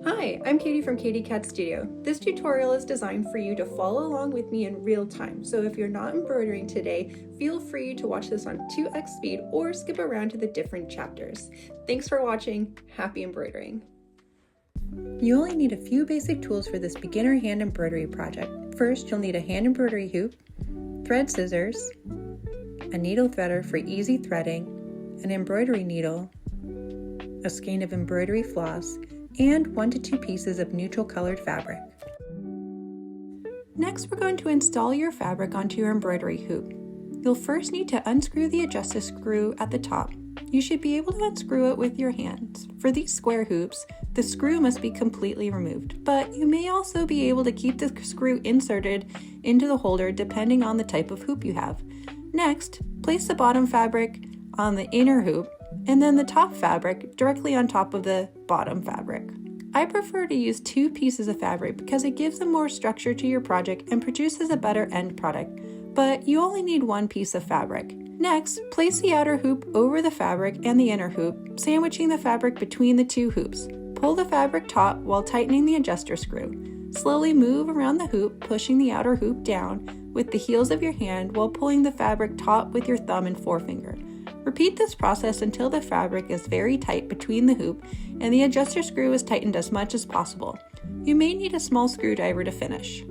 Hi, I'm Katie from Katie Cat Studio. This tutorial is designed for you to follow along with me in real time, so if you're not embroidering today, feel free to watch this on 2x speed or skip around to the different chapters. Thanks for watching. Happy embroidering. You only need a few basic tools for this beginner hand embroidery project. First, you'll need a hand embroidery hoop, thread scissors, a needle threader for easy threading, an embroidery needle, a skein of embroidery floss, and 1 to 2 pieces of neutral colored fabric. Next, we're going to install your fabric onto your embroidery hoop. You'll first need to unscrew the adjuster screw at the top. You should be able to unscrew it with your hands. For these square hoops, the screw must be completely removed, but you may also be able to keep the screw inserted into the holder depending on the type of hoop you have. Next, place the bottom fabric on the inner hoop and then the top fabric directly on top of the bottom fabric. I prefer to use 2 pieces of fabric because it gives a more structure to your project and produces a better end product, but you only need 1 piece of fabric. Next, place the outer hoop over the fabric and the inner hoop, sandwiching the fabric between the 2 hoops. Pull the fabric taut while tightening the adjuster screw. Slowly move around the hoop, pushing the outer hoop down with the heels of your hand while pulling the fabric taut with your thumb and forefinger. Repeat this process until the fabric is very tight between the hoop and the adjuster screw is tightened as much as possible. You may need a small screwdriver to finish.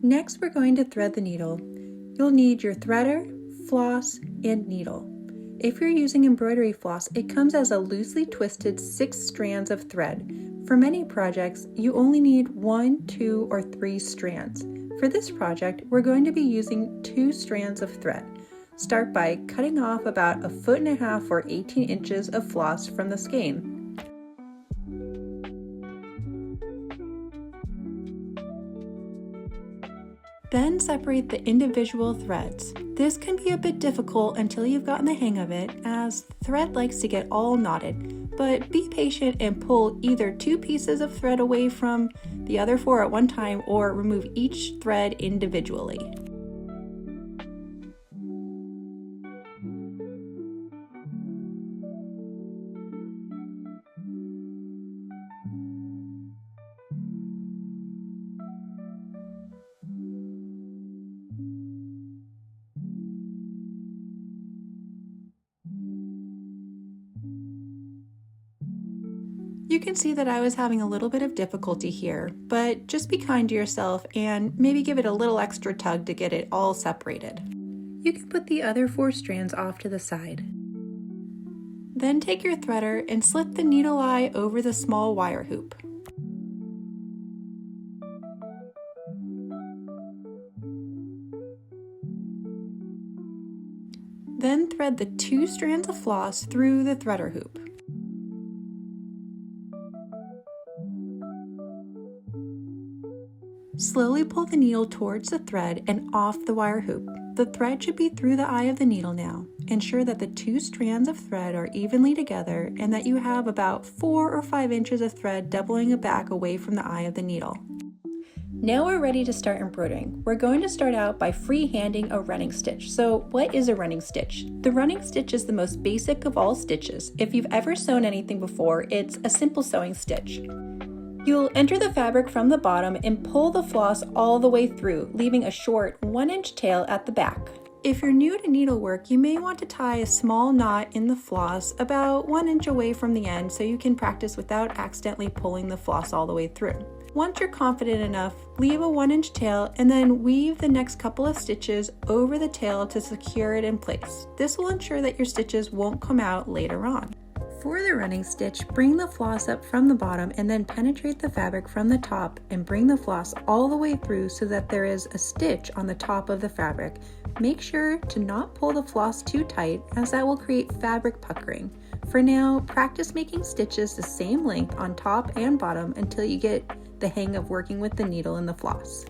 Next, we're going to thread the needle. You'll need your threader, floss, and needle. If you're using embroidery floss, it comes as a loosely twisted 6 strands of thread. For many projects, you only need 1, 2, or 3 strands. For this project, we're going to be using 2 strands of thread. Start by cutting off about 1.5 feet or 18 inches of floss from the skein. Then separate the individual threads. This can be a bit difficult until you've gotten the hang of it, as thread likes to get all knotted, but be patient and pull either 2 pieces of thread away from the other 4 at one time or remove each thread individually. You can see that I was having a little bit of difficulty here, but just be kind to yourself and maybe give it a little extra tug to get it all separated. You can put the other 4 strands off to the side. Then take your threader and slip the needle eye over the small wire hoop. Then thread the 2 strands of floss through the threader hoop. Slowly pull the needle towards the thread and off the wire hoop. The thread should be through the eye of the needle now. Ensure that the 2 strands of thread are evenly together and that you have about 4 or 5 inches of thread doubling back away from the eye of the needle. Now we're ready to start embroidering. We're going to start out by freehanding a running stitch. So what is a running stitch? The running stitch is the most basic of all stitches. If you've ever sewn anything before, it's a simple sewing stitch. You'll enter the fabric from the bottom and pull the floss all the way through, leaving a short 1-inch tail at the back. If you're new to needlework, you may want to tie a small knot in the floss about 1 inch away from the end so you can practice without accidentally pulling the floss all the way through. Once you're confident enough, leave a 1-inch tail and then weave the next couple of stitches over the tail to secure it in place. This will ensure that your stitches won't come out later on. For the running stitch, bring the floss up from the bottom and then penetrate the fabric from the top and bring the floss all the way through so that there is a stitch on the top of the fabric. Make sure to not pull the floss too tight, as that will create fabric puckering. For now, practice making stitches the same length on top and bottom until you get the hang of working with the needle and the floss.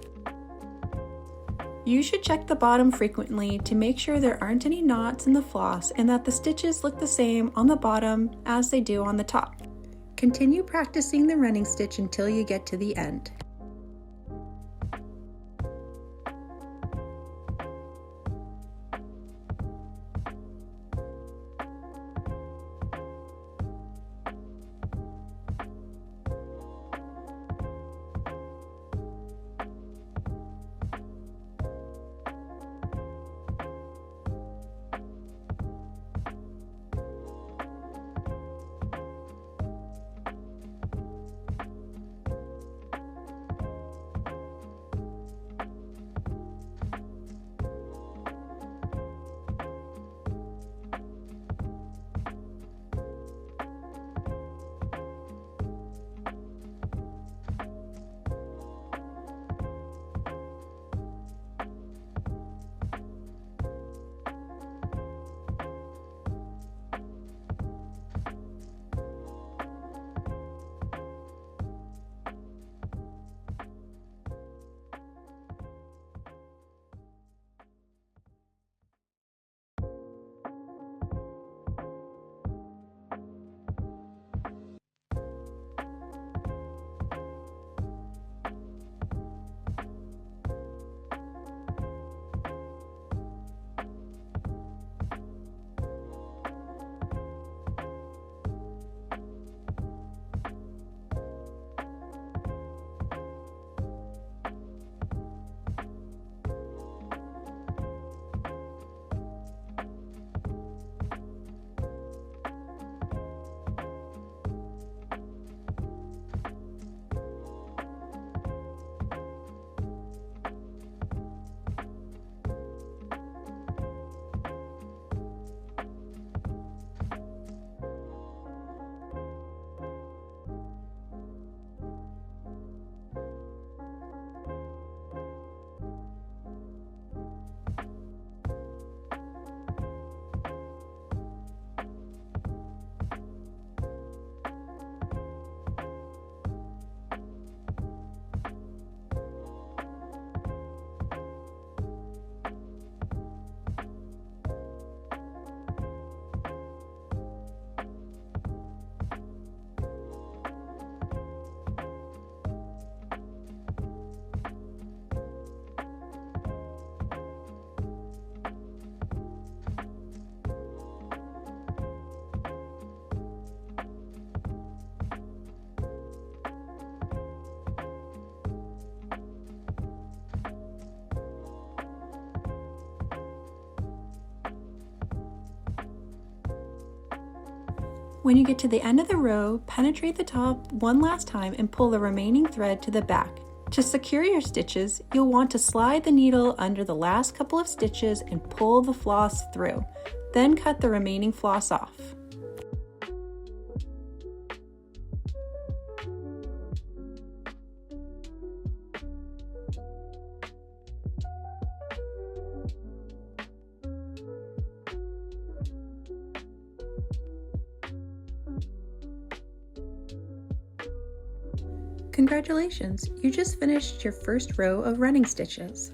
You should check the bottom frequently to make sure there aren't any knots in the floss and that the stitches look the same on the bottom as they do on the top. Continue practicing the running stitch until you get to the end. When you get to the end of the row, penetrate the top one last time and pull the remaining thread to the back. To secure your stitches, you'll want to slide the needle under the last couple of stitches and pull the floss through. Then cut the remaining floss off. Congratulations, you just finished your first row of running stitches.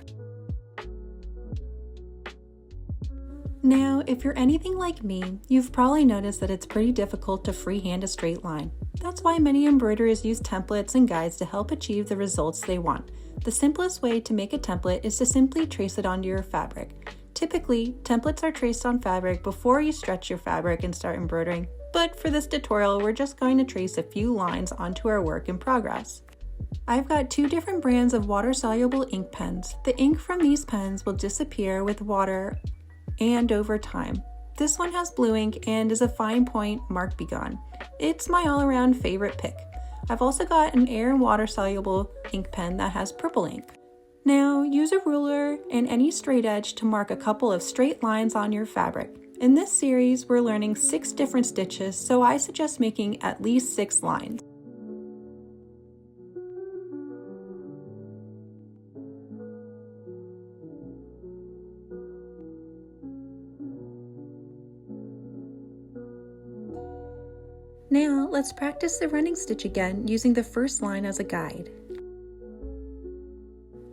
Now, if you're anything like me, you've probably noticed that it's pretty difficult to freehand a straight line. That's why many embroiderers use templates and guides to help achieve the results they want. The simplest way to make a template is to simply trace it onto your fabric. Typically, templates are traced on fabric before you stretch your fabric and start embroidering. But for this tutorial, we're just going to trace a few lines onto our work in progress. I've got two different brands of water-soluble ink pens. The ink from these pens will disappear with water and over time. This one has blue ink and is a fine point mark be gone. It's my all-around favorite pick. I've also got an air and water-soluble ink pen that has purple ink. Now, use a ruler and any straight edge to mark a couple of straight lines on your fabric. In this series, we're learning 6 different stitches, so I suggest making at least 6 lines. Now, let's practice the running stitch again using the first line as a guide.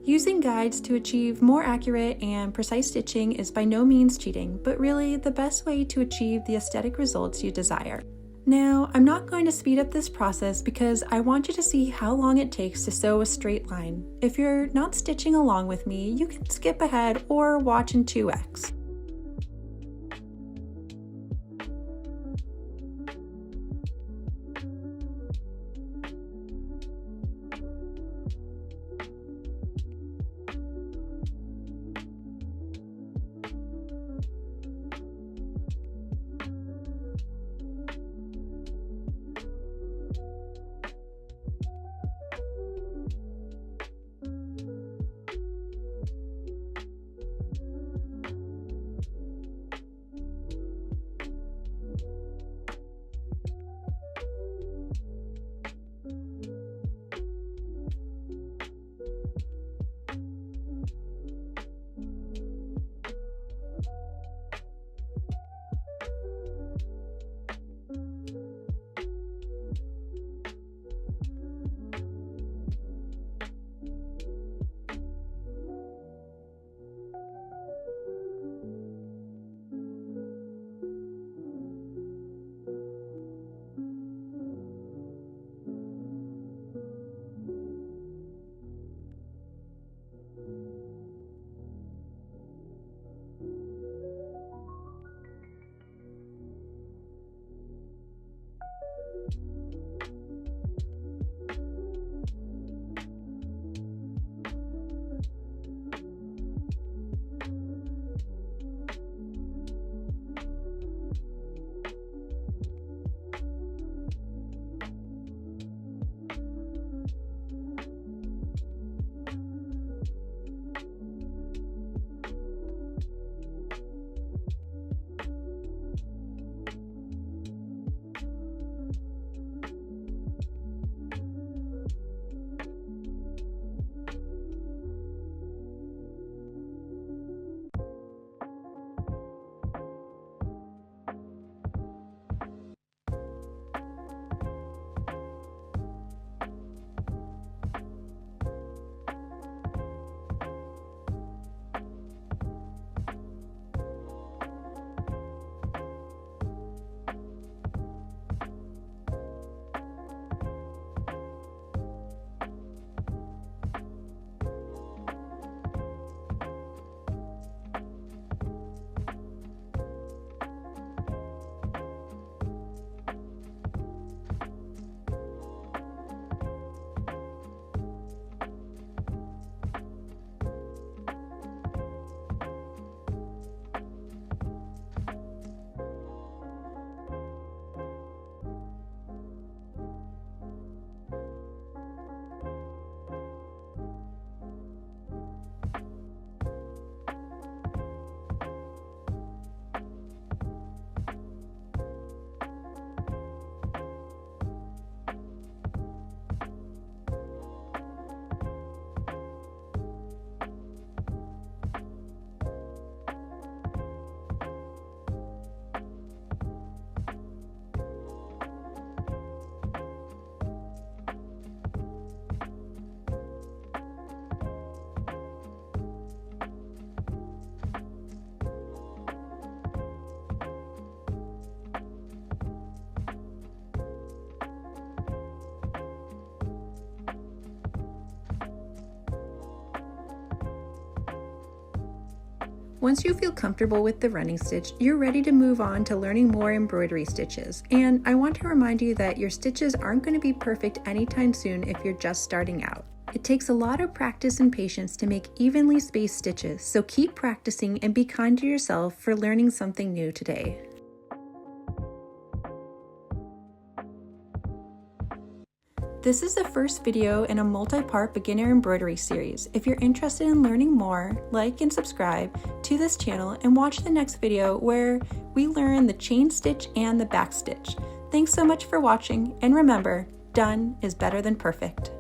Use Using guides to achieve more accurate and precise stitching is by no means cheating, but really the best way to achieve the aesthetic results you desire. Now, I'm not going to speed up this process because I want you to see how long it takes to sew a straight line. If you're not stitching along with me, you can skip ahead or watch in 2x. Once you feel comfortable with the running stitch, you're ready to move on to learning more embroidery stitches. And I want to remind you that your stitches aren't going to be perfect anytime soon if you're just starting out. It takes a lot of practice and patience to make evenly spaced stitches, so keep practicing and be kind to yourself for learning something new today. This is the first video in a multi-part beginner embroidery series. If you're interested in learning more, like and subscribe to this channel and watch the next video where we learn the chain stitch and the back stitch. Thanks so much for watching, and remember, done is better than perfect.